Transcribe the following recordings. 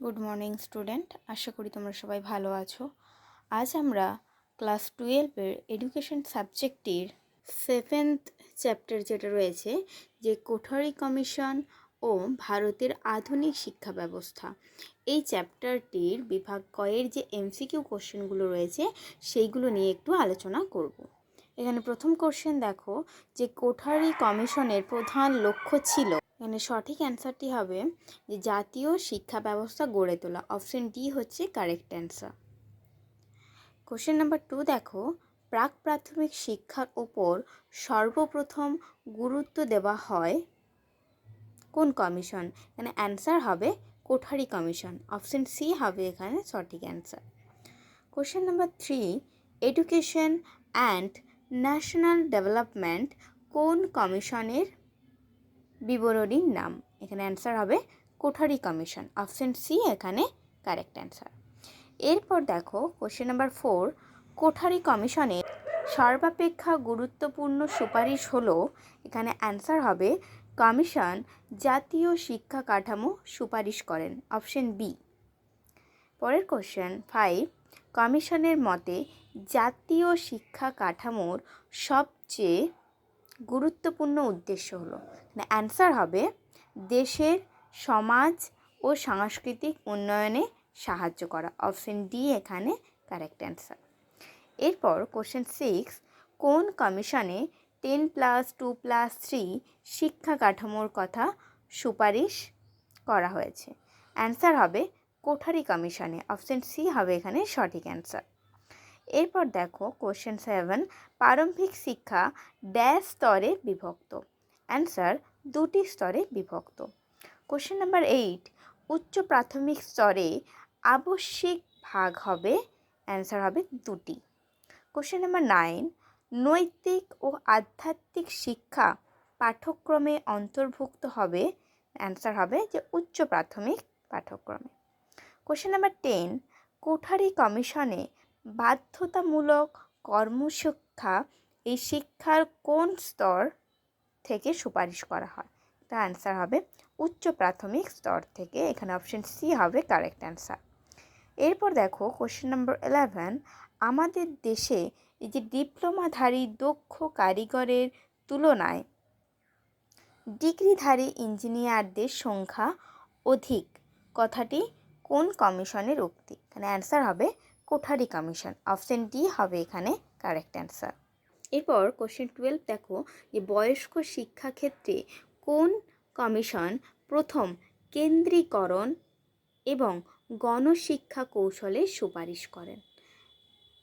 Good morning student, আশা করি তোমরা সবাই ভালো আছো। আজ আমরা ক্লাস 12-এর এডুকেশন সাবজেক্টের 7th চ্যাপ্টার যেটা রয়েছে, যে কোঠারি কমিশন ও ভারতের আধুনিক শিক্ষা ব্যবস্থা, এই চ্যাপ্টারটির বিভাগ কয়ের যে এমসিকিউ কোশ্চেনগুলো রয়েছে সেইগুলো নিয়ে একটু আলোচনা করব। এখানে প্রথম কোশ্চেন দেখো, যে কোঠারি কমিশনের প্রধান লক্ষ্য ছিল। এখানে সঠিক অ্যান্সারটি হবে যে জাতীয় শিক্ষা ব্যবস্থা গড়ে তোলা। অপশন ডি হচ্ছে কারেক্ট অ্যান্সার। কোশ্চেন নাম্বার 2 দেখো, প্রাক প্রাথমিক শিক্ষার ওপর সর্বপ্রথম গুরুত্ব দেওয়া হয় কোন কমিশন? এখানে অ্যান্সার হবে কোঠারি কমিশন। অপশন সি হবে এখানে সঠিক answer. Question number 3, education and national development কোন কমিশনের বিবরণীর নাম? এখানে অ্যান্সার হবে কোঠারি কমিশন। অপশন সি এখানে কারেক্ট অ্যান্সার। এরপর দেখো কোশ্চেন নাম্বার 4, কোঠারি কমিশনের সর্বাপেক্ষা গুরুত্বপূর্ণ সুপারিশ হলো। এখানে অ্যান্সার হবে কমিশন জাতীয় শিক্ষা কাঠামো সুপারিশ করেন। Option B. পরের কোশ্চেন 5, কমিশনের মতে জাতীয় শিক্ষা কাঠামোর সবচেয়ে গুরুত্বপূর্ণ উদ্দেশ্য হলো। অ্যান্সার হবে দেশের সমাজ ও সাংস্কৃতিক উন্নয়নে সাহায্য করা। অপশন ডি এখানে কারেক্ট অ্যান্সার। এরপর কোশ্চেন 6, কোন কমিশনে 10+2+3 শিক্ষা কাঠামোর কথা সুপারিশ করা হয়েছে? অ্যান্সার হবে কোঠারি কমিশনে। অপশন সি হবে এখানে সঠিক অ্যান্সার। এরপর দেখো কোশ্চেন 7, প্রারম্ভিক শিক্ষা ড্যাশ স্তরে বিভক্ত? অ্যান্সার দুটি স্তরে বিভক্ত। কোশ্চেন নাম্বার 8, উচ্চ প্রাথমিক স্তরে আবশ্যিক ভাগ হবে? অ্যান্সার হবে দুটি। কোশ্চেন নাম্বার 9, নৈতিক ও আধ্যাত্মিক শিক্ষা পাঠ্যক্রমে অন্তর্ভুক্ত হবে? অ্যান্সার হবে যে উচ্চ প্রাথমিক পাঠ্যক্রমে। কোশ্চেন নাম্বার 10, কোঠারি কমিশনে বাধ্যতামূলক কর্মশিক্ষা এই শিক্ষার কোন স্তর থেকে সুপারিশ করা হয়? তার অ্যান্সার হবে উচ্চ প্রাথমিক স্তর থেকে। এখানে অপশন সি হবে কারেক্ট অ্যান্সার। এরপর দেখো কোশ্চেন নাম্বার 11, আমাদের দেশে এই যে ডিপ্লোমাধারী দক্ষ কারিগরের তুলনায় ডিগ্রিধারী ইঞ্জিনিয়ারদের সংখ্যা অধিক, কথাটি কোন কমিশনের উক্তি? এখানে অ্যান্সার হবে কোঠারি কমিশন। অপশন ডি হবে এখানে কারেক্ট অ্যান্সার। এরপর কোশ্চেন 12 দেখো, যে বয়স্ক শিক্ষাক্ষেত্রে কোন কমিশন প্রথম কেন্দ্রীকরণ এবং গণশিক্ষা কৌশলের সুপারিশ করেন?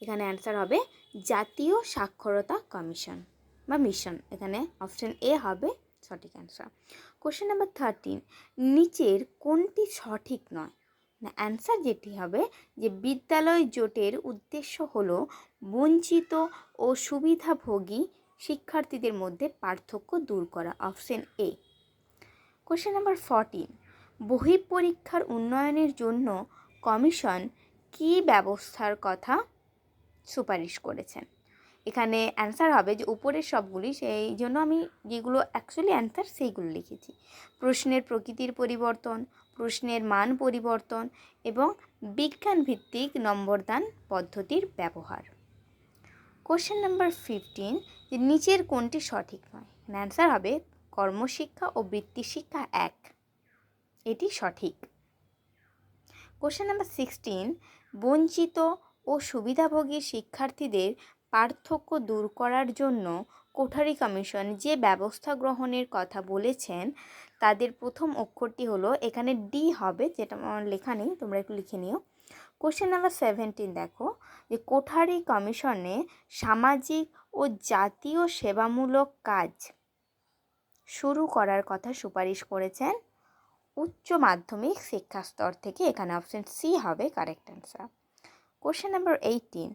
এখানে অ্যান্সার হবে জাতীয় সাক্ষরতা কমিশন বা মিশন। এখানে অপশন এ হবে সঠিক অ্যান্সার। কোশ্চেন নাম্বার 13, নিচের কোনটি সঠিক নয়? অ্যান্সার যেটি হবে যে বিদ্যালয় জোটের উদ্দেশ্য হলো বঞ্চিত ও সুবিধাভোগী শিক্ষার্থীদের মধ্যে পার্থক্য দূর করা। Option A. কোশ্চেন নাম্বার 14, বহিঃপরীক্ষার উন্নয়নের জন্য কমিশন কী ব্যবস্থার কথা সুপারিশ করেছেন? এখানে অ্যান্সার হবে যে উপরের সবগুলি, সেই জন্য আমি যেগুলো অ্যাকচুয়ালি অ্যান্সার সেইগুলো লিখেছি। প্রশ্নের প্রকৃতির পরিবর্তন, প্রশ্নের মান পরিবর্তন এবং বিজ্ঞানভিত্তিক নম্বরদান পদ্ধতির ব্যবহার। কোশ্চেন নাম্বার 15, যে নিচের কোনটি সঠিক নয়? অ্যান্সার হবে কর্মশিক্ষা ও বৃত্তিশিক্ষা এক, এটি সঠিক। কোশ্চেন নাম্বার 16, বঞ্চিত ও সুবিধাভোগী শিক্ষার্থীদের পার্থক্য দূর করার জন্য কোঠারি কমিশন যে ব্যবস্থা গ্রহণের কথা বলেছেন তাদের প্রথম অক্ষরটি হলো, এখানে ডি হবে, যেটা আমার লেখা নেই, তোমরা একটু লিখে নিও। কোশ্চেন নাম্বার 17 দেখো, যে কোঠারি কমিশনে সামাজিক ও জাতীয় সেবামূলক কাজ শুরু করার কথা সুপারিশ করেছেন উচ্চ মাধ্যমিক শিক্ষা স্তর থেকে। এখানে অপশন সি হবে কারেক্ট অ্যান্সার। কোশ্চেন নাম্বার 18,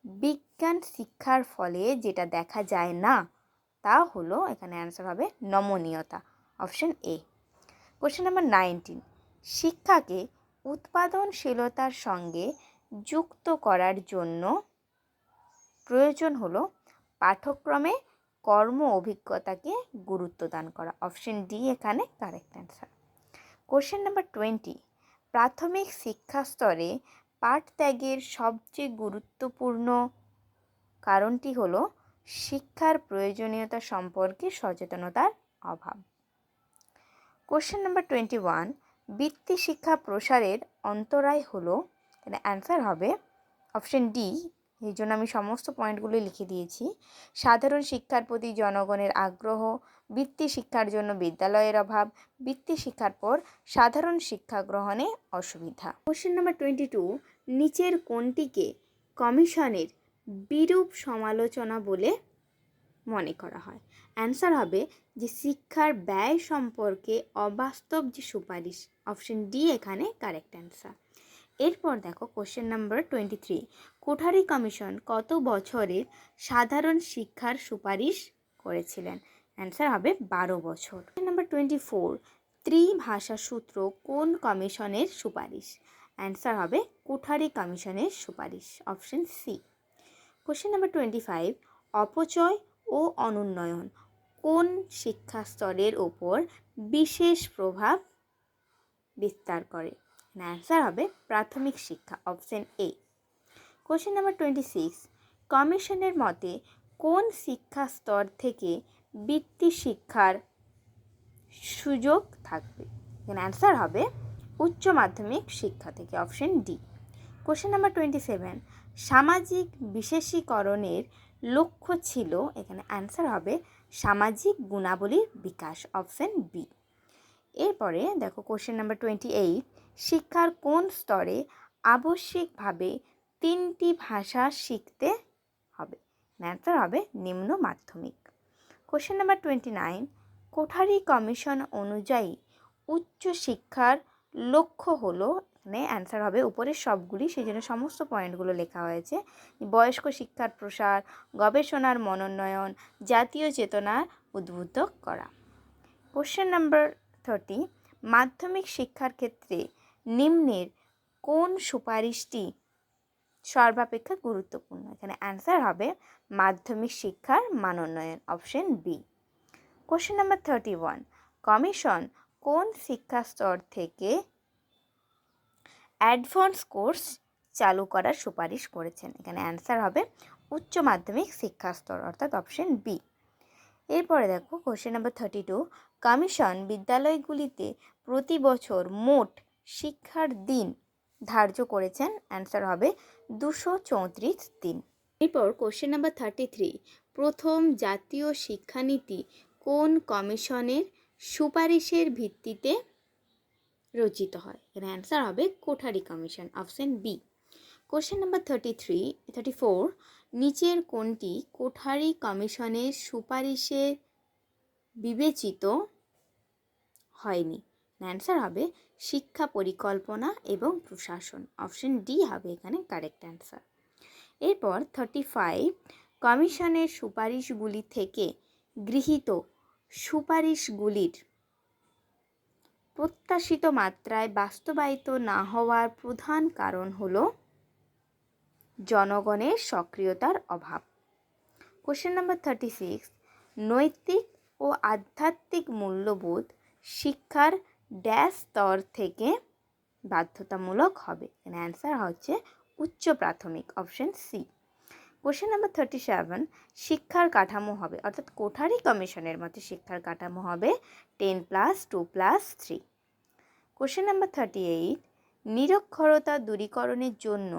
বিজ্ঞান শিক্ষার ফলে যেটা দেখা যায় না তা হলো, এখানে অ্যান্সার হবে নমনীয়তা। Option A. কোশ্চেন নাম্বার 19, শিক্ষাকে উৎপাদনশীলতার সঙ্গে যুক্ত করার জন্য প্রয়োজন হলো পাঠ্যক্রমে কর্ম অভিজ্ঞতাকে গুরুত্ব দান করা। অপশন ডি এখানে কারেক্ট অ্যান্সার। কোশ্চেন নাম্বার 20, প্রাথমিক শিক্ষা স্তরে পাঠ ত্যাগের সবচেয়ে গুরুত্বপূর্ণ কারণটি হলো শিক্ষার প্রয়োজনীয়তা সম্পর্কে সচেতনতার অভাব। কোশ্চেন নাম্বার 21, বৃত্তি শিক্ষা প্রসারের অন্তরায় হলো, এখানে অ্যান্সার হবে অপশন ডি। এই জন্য আমি সমস্ত পয়েন্টগুলো লিখে দিয়েছি। সাধারণ শিক্ষার প্রতি জনগণের আগ্রহ, বৃত্তি শিক্ষার জন্য বিদ্যালয়ের অভাব, বৃত্তি শিক্ষার পর সাধারণ শিক্ষা গ্রহণে অসুবিধা। কোশ্চেন নাম্বার 22, নিচের কোনটিকে কমিশনের বিরূপ সমালোচনা বলে মনে করা হয়? অ্যান্সার হবে যে শিক্ষার ব্যয় সম্পর্কে অবাস্তব যে সুপারিশ, অপশন ডি এখানে কারেক্ট অ্যান্সার। এরপর দেখো কোশ্চেন নাম্বার 23, কোঠারি কমিশন কত বছরের সাধারণ শিক্ষার সুপারিশ করেছিলেন? অ্যান্সার হবে 12 বছর। কোশ্চেন নাম্বার 24, ত্রিভাষা সূত্র কোন কমিশনের সুপারিশ? অ্যান্সার হবে কোঠারি কমিশনের সুপারিশ, অপশন সি। কোশ্চেন নাম্বার 25, অপচয় ও অনুন্নয়ন কোন শিক্ষা স্তরের ওপর বিশেষ প্রভাব বিস্তার করে? অ্যান্সার হবে প্রাথমিক শিক্ষা, অপশন এ। কোশ্চেন নাম্বার 26, কমিশনের মতে কোন শিক্ষা স্তর থেকে বৃত্তি শিক্ষার সুযোগ থাকবে? অ্যান্সার হবে উচ্চ মাধ্যমিক শিক্ষা থেকে, অপশন ডি। কোশ্চেন নাম্বার 27, সামাজিক বিশেষীকরণের লক্ষ্য ছিল, এখানে অ্যান্সার হবে সামাজিক গুণাবলীর বিকাশ, অপশন বি। এরপরে দেখো কোশ্চেন নাম্বার 28, শিক্ষার কোন স্তরে আবশ্যিকভাবে 3টি ভাষা শিখতে হবে? অ্যান্সার হবে নিম্ন মাধ্যমিক। কোশ্চেন নাম্বার 29, কোঠারি কমিশন অনুযায়ী উচ্চ শিক্ষার লক্ষ্য হলো, এখানে অ্যান্সার হবে উপরের সবগুলি, সেই জন্য সমস্ত পয়েন্টগুলো লেখা হয়েছে। বয়স্ক শিক্ষার প্রসার, গবেষণার মনোন্নয়ন, জাতীয় চেতনা উদ্বুদ্ধ করা। কোশ্চেন নাম্বার 30, মাধ্যমিক শিক্ষার ক্ষেত্রে নিম্নের কোন সুপারিশটি সর্বাপেক্ষা গুরুত্বপূর্ণ? এখানে অ্যান্সার হবে মাধ্যমিক শিক্ষার মানোন্নয়ন, option B. Question number 31, commission কোন শিক্ষা স্তর থেকে অ্যাডভান্স কোর্স চালু করার সুপারিশ করেছেন? এখানে অ্যান্সার হবে উচ্চ মাধ্যমিক শিক্ষা স্তর, অর্থাৎ অপশন বি। এরপরে দেখো কোশ্চেন নাম্বার 32, কমিশন বিদ্যালয়গুলিতে প্রতি বছর মোট শিক্ষার দিন ধার্য করেছেন? অ্যান্সার হবে 234 দিন। এরপর কোশ্চেন নাম্বার 33, প্রথম জাতীয় শিক্ষানীতি কোন কমিশনের সুপারিশের ভিত্তিতে রচিত হয়? এর অ্যান্সার হবে Kothari commission, option B. Question number 34, নিচের কোনটি কোঠারি কমিশনের সুপারিশে বিবেচিত হয়নি? অ্যান্সার হবে শিক্ষা পরিকল্পনা এবং প্রশাসন, অপশন ডি হবে এখানে কারেক্ট অ্যান্সার। এরপর 35, কমিশনের সুপারিশগুলি থেকে গৃহীত সুপারিশগুলির প্রত্যাশিত মাত্রায় বাস্তবায়িত না হওয়ার প্রধান কারণ হল জনগণের সক্রিয়তার অভাব। কোশ্চেন নাম্বার 36, নৈতিক ও আধ্যাত্মিক মূল্যবোধ শিক্ষার ড্যাশ স্তর থেকে বাধ্যতামূলক হবে? অ্যান্সার হচ্ছে উচ্চ প্রাথমিক, অপশন সি। কোশ্চেন নাম্বার 37, শিক্ষার কাঠামো হবে, অর্থাৎ কোঠারি কমিশনের মতে শিক্ষার কাঠামো হবে 10+2+3। কোশ্চেন নাম্বার 38, নিরক্ষরতা দূরীকরণের জন্য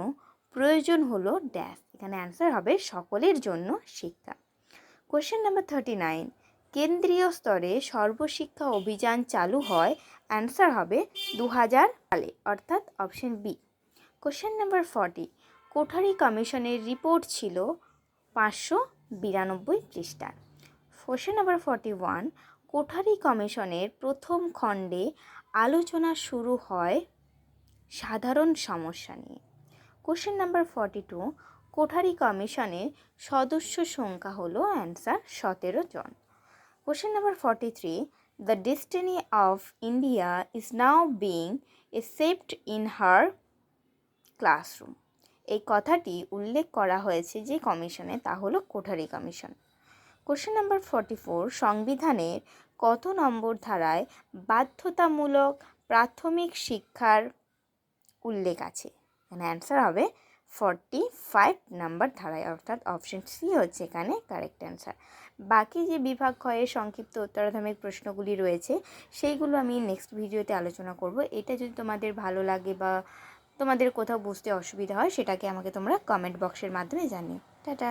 প্রয়োজন হলো ড্যাশ? এখানে অ্যান্সার হবে সকলের জন্য শিক্ষা। কোশ্চেন নাম্বার 39, কেন্দ্রীয় স্তরে সর্বশিক্ষা অভিযান চালু হয়? অ্যান্সার হবে 2000 সালে, অর্থাৎ option B. Question number 40, Kothari কমিশনের রিপোর্ট ছিল 592 পৃষ্ঠার। কোশ্চেন নাম্বার 41, কোঠারি কমিশনের প্রথম খণ্ডে আলোচনা শুরু হয় সাধারণ সমস্যা নিয়ে। কোশ্চেন নাম্বার 42, কোঠারি কমিশনের সদস্য সংখ্যা হলো, অ্যান্সার 17 জন। Question number 43, the destiny of India is now being shaped in her classroom. এই কথাটি উল্লেখ করা হয়েছে যে কমিশনে, তা হলো কোঠারি কমিশন। কোশ্চেন নাম্বার 44, সংবিধানের কত নম্বর ধারায় বাধ্যতামূলক প্রাথমিক শিক্ষার উল্লেখ আছে। এখানে অ্যান্সার হবে 45 নাম্বার ধারায়, অর্থাৎ অপশন সি হচ্ছে এখানে কারেক্ট অ্যান্সার। বাকি যে বিভাগ ক্ষয়ের সংক্ষিপ্ত উত্তরাধর্মিক প্রশ্নগুলি রয়েছে সেইগুলো আমি নেক্সট ভিডিওতে আলোচনা করব। এটা যদি তোমাদের ভালো লাগে বা তোমাদের কোথাও বুঝতে অসুবিধা হয় সেটাকে আমাকে তোমরা কমেন্ট বক্সের মাধ্যমে জানিও। টাটা।